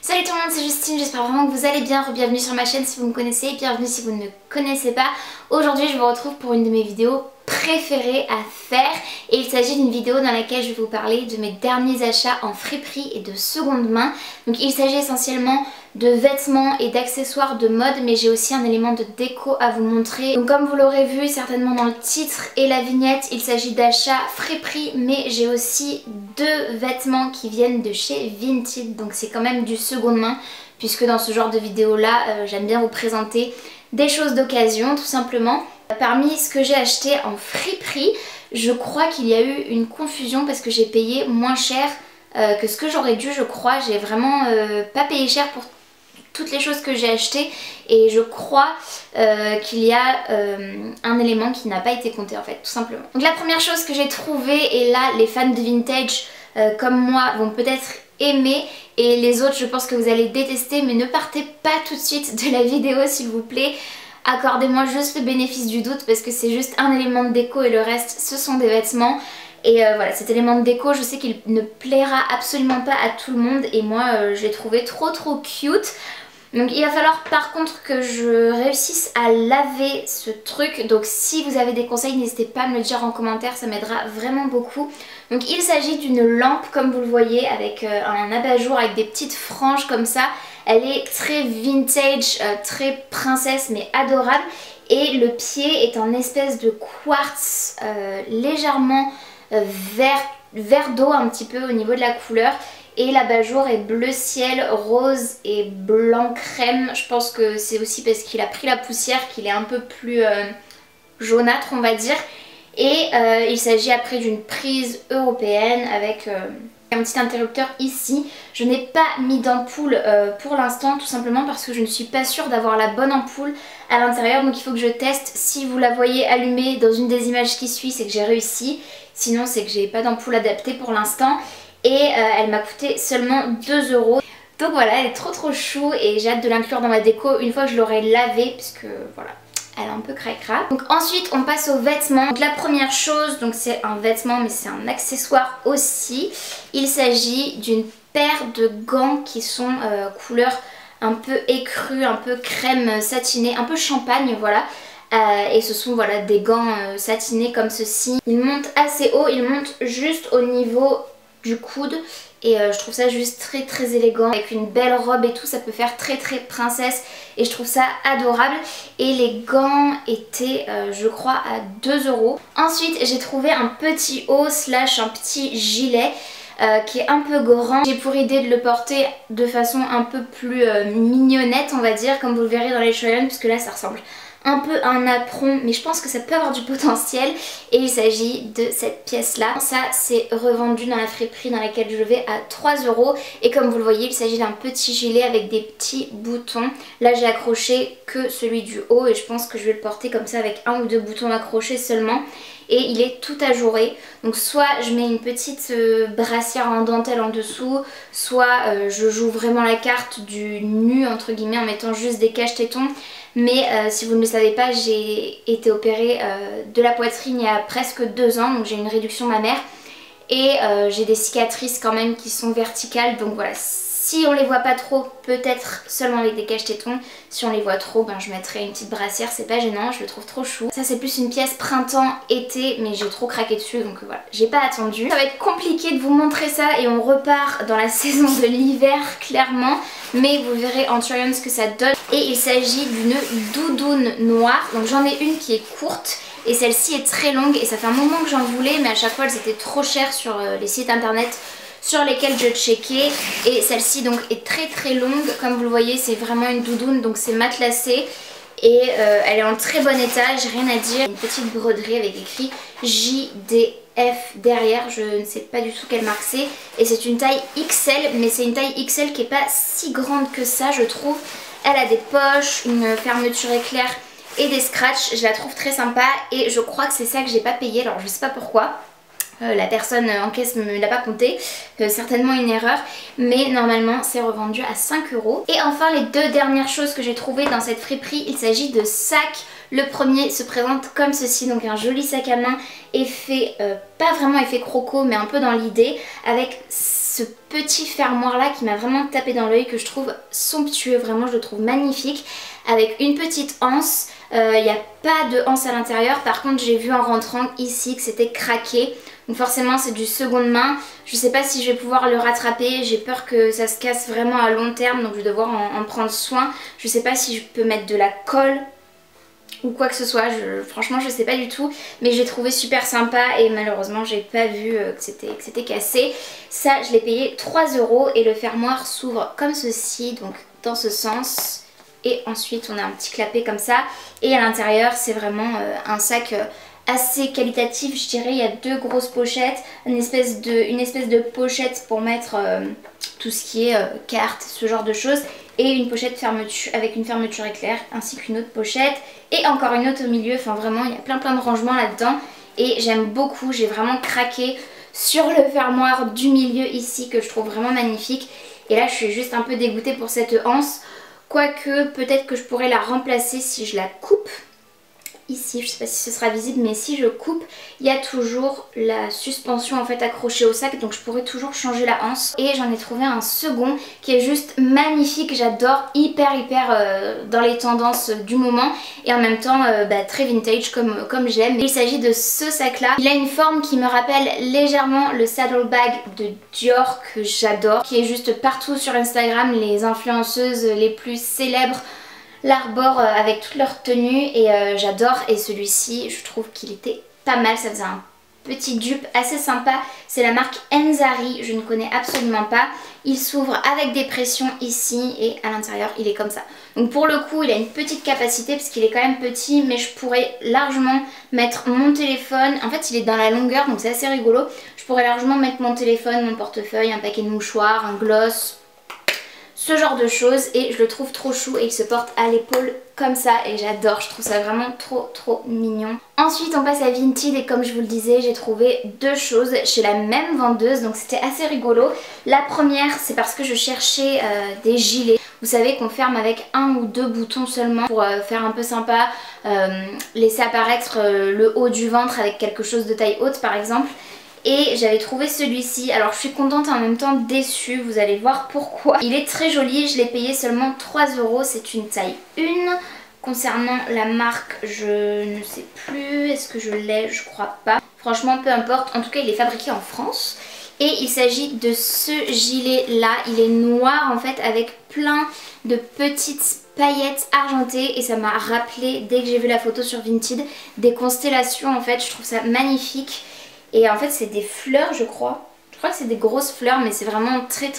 Salut tout le monde, c'est Justine, j'espère vraiment que vous allez bien. Bienvenue sur ma chaîne si vous me connaissez, bienvenue si vous ne me connaissez pas. Aujourd'hui je vous retrouve pour une de mes vidéos préférées à faire et il s'agit d'une vidéo dans laquelle je vais vous parler de mes derniers achats en friperie et de seconde main. Donc il s'agit essentiellement de vêtements et d'accessoires de mode, mais j'ai aussi un élément de déco à vous montrer. Donc comme vous l'aurez vu certainement dans le titre et la vignette, il s'agit d'achats friperie, mais j'ai aussi deux vêtements qui viennent de chez Vinted, donc c'est quand même du seconde main, puisque dans ce genre de vidéo là j'aime bien vous présenter des choses d'occasion tout simplement. Parmi ce que j'ai acheté en friperie, je crois qu'il y a eu une confusion parce que j'ai payé moins cher que ce que j'aurais dû, je crois. J'ai vraiment pas payé cher pour toutes les choses que j'ai achetées et je crois qu'il y a un élément qui n'a pas été compté en fait, tout simplement. Donc la première chose que j'ai trouvée, et là les fans de vintage comme moi vont peut-être aimer, et les autres je pense que vous allez détester, mais ne partez pas tout de suite de la vidéo s'il vous plaît. Accordez-moi juste le bénéfice du doute parce que c'est juste un élément de déco et le reste ce sont des vêtements. Et voilà, cet élément de déco, je sais qu'il ne plaira absolument pas à tout le monde et moi je l'ai trouvé trop cute. Donc il va falloir par contre que je réussisse à laver ce truc. Donc si vous avez des conseils, n'hésitez pas à me le dire en commentaire, ça m'aidera vraiment beaucoup. Donc il s'agit d'une lampe comme vous le voyez avec un abat-jour avec des petites franges comme ça. Elle est très vintage, très princesse mais adorable. Et le pied est en espèce de quartz légèrement vert d'eau un petit peu au niveau de la couleur. Et l'abat-jour est bleu ciel, rose et blanc crème. Je pense que c'est aussi parce qu'il a pris la poussière qu'il est un peu plus jaunâtre on va dire. Et il s'agit après d'une prise européenne avec un petit interrupteur ici. Je n'ai pas mis d'ampoule pour l'instant tout simplement parce que je ne suis pas sûre d'avoir la bonne ampoule à l'intérieur. Donc il faut que je teste. Si vous la voyez allumée dans une des images qui suit, c'est que j'ai réussi. Sinon c'est que j'ai pas d'ampoule adaptée pour l'instant. Et elle m'a coûté seulement 2 €. Donc voilà, elle est trop chou et j'ai hâte de l'inclure dans ma déco une fois que je l'aurai lavée puisque voilà, elle est un peu cracra. Donc ensuite on passe aux vêtements. Donc la première chose, donc c'est un vêtement mais c'est un accessoire aussi. Il s'agit d'une paire de gants qui sont couleur un peu écrue, un peu crème satinée, un peu champagne voilà. Et ce sont voilà des gants satinés comme ceci. Ils montent assez haut, ils montent juste au niveau du coude et je trouve ça juste très élégant avec une belle robe et tout, ça peut faire très princesse et je trouve ça adorable. Et les gants étaient je crois à 2 €. Ensuite j'ai trouvé un petit haut slash un petit gilet qui est un peu grand. J'ai pour idée de le porter de façon un peu plus mignonnette on va dire, comme vous le verrez dans les try-on, puisque là ça ressemble un peu un apron, mais je pense que ça peut avoir du potentiel. Et il s'agit de cette pièce là. Ça c'est revendu dans la friperie dans laquelle je vais à 3 €. Et comme vous le voyez, il s'agit d'un petit gilet avec des petits boutons. Là j'ai accroché que celui du haut et je pense que je vais le porter comme ça avec un ou deux boutons accrochés seulement. Et il est tout ajouré, donc soit je mets une petite brassière en dentelle en dessous, soit je joue vraiment la carte du nu entre guillemets en mettant juste des cache-tétons. Mais si vous ne le savez pas, j'ai été opérée de la poitrine il y a presque 2 ans, donc j'ai une réduction mammaire et j'ai des cicatrices quand même qui sont verticales, donc voilà. Si on les voit pas trop, peut-être seulement avec des cache-tétons. Si on les voit trop, ben je mettrai une petite brassière, c'est pas gênant, je le trouve trop chou. Ça c'est plus une pièce printemps-été, mais j'ai trop craqué dessus, donc voilà, j'ai pas attendu. Ça va être compliqué de vous montrer ça et on repart dans la saison de l'hiver clairement, mais vous verrez en try-on ce que ça donne. Et il s'agit d'une doudoune noire, donc j'en ai une qui est courte. Et celle-ci est très longue et ça fait un moment que j'en voulais, mais à chaque fois elles étaient trop chères sur les sites internet sur lesquels je checkais. Et celle-ci donc est très longue, comme vous le voyez c'est vraiment une doudoune, donc c'est matelassé et elle est en très bon état, j'ai rien à dire. Une petite broderie avec écrit JDF derrière, je ne sais pas du tout quelle marque c'est, et c'est une taille XL, mais c'est une taille XL qui est pas si grande que ça je trouve. Elle a des poches, une fermeture éclair et des scratchs, je la trouve très sympa et je crois que c'est ça que j'ai pas payé, alors je sais pas pourquoi. La personne en caisse ne me l'a pas compté, certainement une erreur, mais normalement c'est revendu à 5 €. Et enfin les deux dernières choses que j'ai trouvées dans cette friperie, il s'agit de sacs. Le premier se présente comme ceci, donc un joli sac à main effet, pas vraiment effet croco mais un peu dans l'idée, avec ce petit fermoir là qui m'a vraiment tapé dans l'œil, que je trouve somptueux, vraiment je le trouve magnifique, avec une petite anse. Il n'y a pas de anse à l'intérieur, par contre j'ai vu en rentrant ici que c'était craqué. Donc forcément c'est du seconde main, je sais pas si je vais pouvoir le rattraper, j'ai peur que ça se casse vraiment à long terme, donc je vais devoir en prendre soin. Je sais pas si je peux mettre de la colle ou quoi que ce soit, franchement je sais pas du tout, mais j'ai trouvé super sympa et malheureusement j'ai pas vu que c'était cassé. Ça je l'ai payé 3 € et le fermoir s'ouvre comme ceci, donc dans ce sens, et ensuite on a un petit clapet comme ça, et à l'intérieur c'est vraiment un sac assez qualitatif, je dirais. Il y a deux grosses pochettes, une espèce de pochette pour mettre tout ce qui est cartes, ce genre de choses, et une pochette fermeture avec une fermeture éclair, ainsi qu'une autre pochette et encore une autre au milieu. Enfin vraiment il y a plein de rangements là-dedans et j'aime beaucoup, j'ai vraiment craqué sur le fermoir du milieu ici que je trouve vraiment magnifique. Et là je suis juste un peu dégoûtée pour cette anse, quoique peut-être que je pourrais la remplacer si je la coupe. Ici, je sais pas si ce sera visible, mais si je coupe, il y a toujours la suspension en fait accrochée au sac, donc je pourrais toujours changer la anse. Et j'en ai trouvé un second qui est juste magnifique, j'adore, hyper dans les tendances du moment et en même temps très vintage comme j'aime. Il s'agit de ce sac là, il a une forme qui me rappelle légèrement le saddlebag de Dior que j'adore, qui est juste partout sur Instagram, les influenceuses les plus célèbres l'arborent avec toute leur tenue et j'adore. Et celui-ci je trouve qu'il était pas mal, ça faisait un petit dupe assez sympa. C'est la marque Enzari, je ne connais absolument pas. Il s'ouvre avec des pressions ici et à l'intérieur il est comme ça. Donc pour le coup il a une petite capacité parce qu'il est quand même petit, mais je pourrais largement mettre mon téléphone. En fait il est dans la longueur donc c'est assez rigolo. Je pourrais largement mettre mon téléphone, mon portefeuille, un paquet de mouchoirs, un gloss, ce genre de choses, et je le trouve trop chou et il se porte à l'épaule comme ça et j'adore, je trouve ça vraiment trop mignon. Ensuite on passe à Vinted et comme je vous le disais j'ai trouvé deux choses chez la même vendeuse, donc c'était assez rigolo. La première c'est parce que je cherchais des gilets, vous savez qu'on ferme avec un ou deux boutons seulement pour faire un peu sympa, laisser apparaître le haut du ventre avec quelque chose de taille haute par exemple. Et j'avais trouvé celui-ci, alors je suis contente et en même temps déçue, vous allez voir pourquoi. Il est très joli, je l'ai payé seulement 3 €, c'est une taille 1. Concernant la marque, je ne sais plus, est-ce que je l'ai? Je crois pas. Franchement peu importe, en tout cas il est fabriqué en France. Et il s'agit de ce gilet là, il est noir en fait avec plein de petites paillettes argentées et ça m'a rappelé, dès que j'ai vu la photo sur Vinted, des constellations en fait, je trouve ça magnifique. Et en fait c'est des fleurs je crois. Je crois que c'est des grosses fleurs mais c'est vraiment très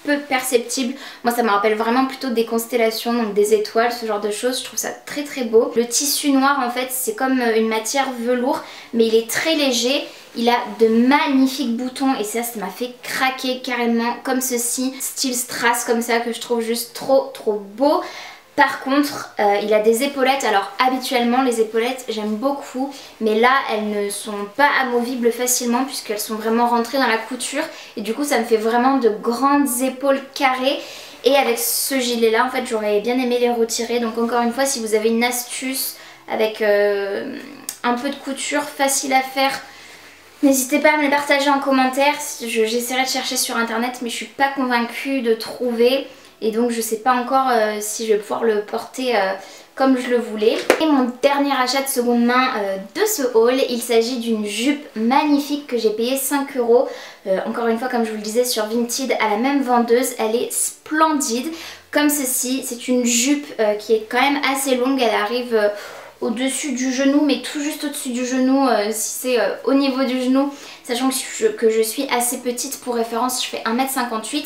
peu perceptible. Moi ça me rappelle vraiment plutôt des constellations, donc des étoiles, ce genre de choses. Je trouve ça très beau. Le tissu noir en fait c'est comme une matière velours mais il est très léger. Il a de magnifiques boutons et ça m'a fait craquer carrément, comme ceci, style strass comme ça que je trouve juste trop beau. Par contre il a des épaulettes, alors habituellement les épaulettes j'aime beaucoup mais là elles ne sont pas amovibles facilement puisqu'elles sont vraiment rentrées dans la couture et du coup ça me fait vraiment de grandes épaules carrées. Et avec ce gilet là en fait j'aurais bien aimé les retirer, donc encore une fois si vous avez une astuce avec un peu de couture facile à faire, n'hésitez pas à me les partager en commentaire. J'essaierai de chercher sur internet mais je suis pas convaincue de trouver. Et donc je sais pas encore si je vais pouvoir le porter comme je le voulais. Et mon dernier achat de seconde main de ce haul, il s'agit d'une jupe magnifique que j'ai payé 5 €. Encore une fois comme je vous le disais sur Vinted à la même vendeuse, elle est splendide. Comme ceci, c'est une jupe qui est quand même assez longue, elle arrive au-dessus du genou mais tout juste au-dessus du genou si c'est au niveau du genou, sachant que je suis assez petite, pour référence je fais 1,58 m.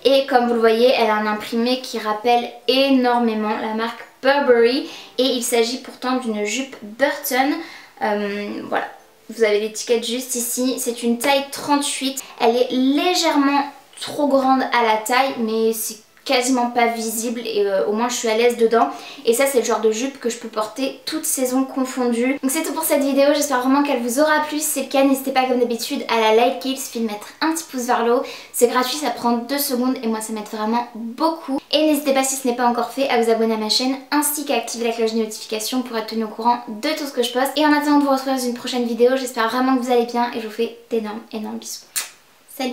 Et comme vous le voyez, elle a un imprimé qui rappelle énormément la marque Burberry. Et il s'agit pourtant d'une jupe Burton. Voilà, vous avez l'étiquette juste ici. C'est une taille 38. Elle est légèrement trop grande à la taille, mais c'est quasiment pas visible et au moins je suis à l'aise dedans. Et ça c'est le genre de jupe que je peux porter toutes saisons confondues. Donc c'est tout pour cette vidéo, j'espère vraiment qu'elle vous aura plu. Si c'est le cas, n'hésitez pas comme d'habitude à la liker, il suffit de mettre un petit pouce vers le haut. C'est gratuit, ça prend 2 secondes et moi ça m'aide vraiment beaucoup. Et n'hésitez pas si ce n'est pas encore fait à vous abonner à ma chaîne ainsi qu'à activer la cloche de notification pour être tenu au courant de tout ce que je poste. Et en attendant de vous retrouver dans une prochaine vidéo, j'espère vraiment que vous allez bien et je vous fais d'énormes bisous. Salut!